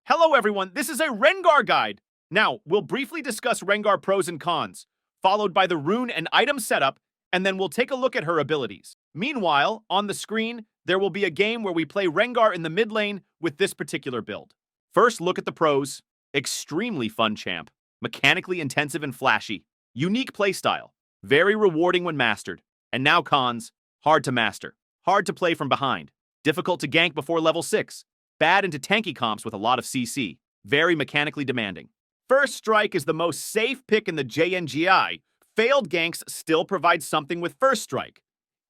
Hello everyone, this is a Rengar guide. Now, we'll briefly discuss Rengar pros and cons, followed by the rune and item setup, and then we'll take a look at her abilities. Meanwhile, on the screen, there will be a game where we play Rengar in the mid lane with this particular build. First, look at the pros. Extremely fun champ, mechanically intensive and flashy, unique playstyle, very rewarding when mastered. And now cons, hard to master, hard to play from behind, difficult to gank before level 6, bad into tanky comps with a lot of CC, very mechanically demanding. First Strike is the most safe pick in the JNGI. Failed ganks still provide something with First Strike.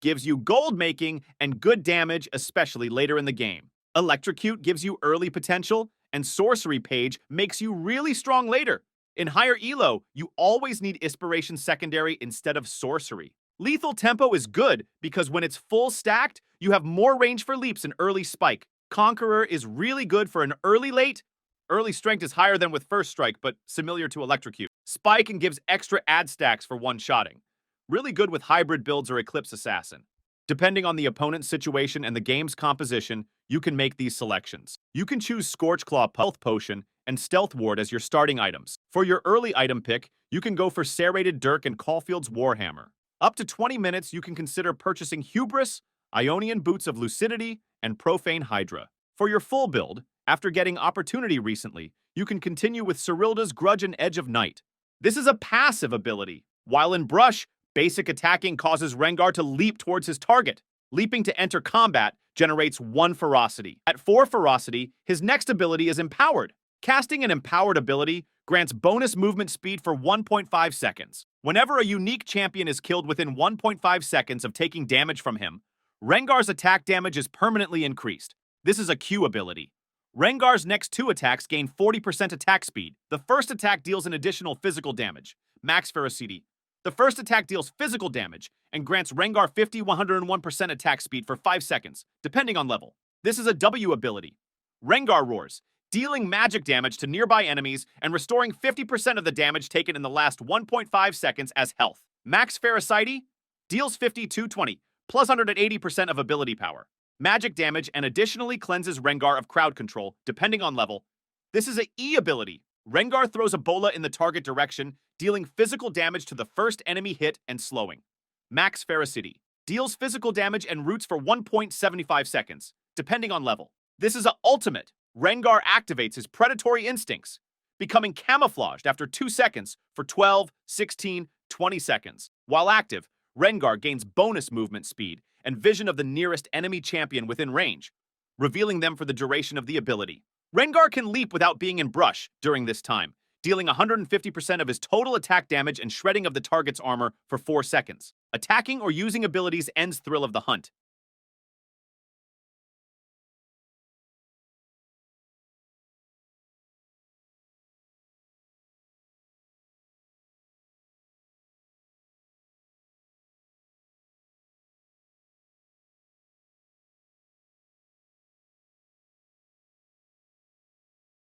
Gives you gold making and good damage, especially later in the game. Electrocute gives you early potential, and Sorcery Page makes you really strong later. In higher elo, you always need Inspiration Secondary instead of Sorcery. Lethal Tempo is good because when it's full stacked, you have more range for leaps and early spike. Conqueror is really good for an early late. Early strength is higher than with First Strike, but similar to Electrocute. Spike and gives extra ad stacks for one-shotting. Really good with hybrid builds or Eclipse Assassin. Depending on the opponent's situation and the game's composition, you can make these selections. You can choose Scorch Claw, Health Potion, and Stealth Ward as your starting items. For your early item pick, you can go for Serrated Dirk and Caulfield's Warhammer. Up to 20 minutes, you can consider purchasing Hubris, Ionian Boots of Lucidity, and Profane Hydra. For your full build, after getting Opportunity recently, you can continue with Cyrilda's Grudge and Edge of Night. This is a passive ability. While in Brush, basic attacking causes Rengar to leap towards his target. Leaping to enter combat generates 1 ferocity. At 4 ferocity, his next ability is Empowered. Casting an Empowered ability grants bonus movement speed for 1.5 seconds. Whenever a unique champion is killed within 1.5 seconds of taking damage from him, Rengar's attack damage is permanently increased. This is a Q ability. Rengar's next 2 attacks gain 40% attack speed. The first attack deals an additional physical damage, max ferocity. The first attack deals physical damage and grants Rengar 101% attack speed for 5 seconds, depending on level. This is a W ability. Rengar Roars, dealing magic damage to nearby enemies and restoring 50% of the damage taken in the last 1.5 seconds as health. Max Ferocity deals 50-20, plus 180% of ability power. Magic damage and additionally cleanses Rengar of crowd control, depending on level. This is a E ability. Rengar throws a bola in the target direction, dealing physical damage to the first enemy hit and slowing. Max Ferocity deals physical damage and roots for 1.75 seconds, depending on level. This is a ultimate. Rengar activates his predatory instincts, becoming camouflaged after 2 seconds for 12, 16, 20 seconds. While active, Rengar gains bonus movement speed and vision of the nearest enemy champion within range, revealing them for the duration of the ability. Rengar can leap without being in brush during this time, dealing 150% of his total attack damage and shredding of the target's armor for 4 seconds. Attacking or using abilities ends Thrill of the Hunt.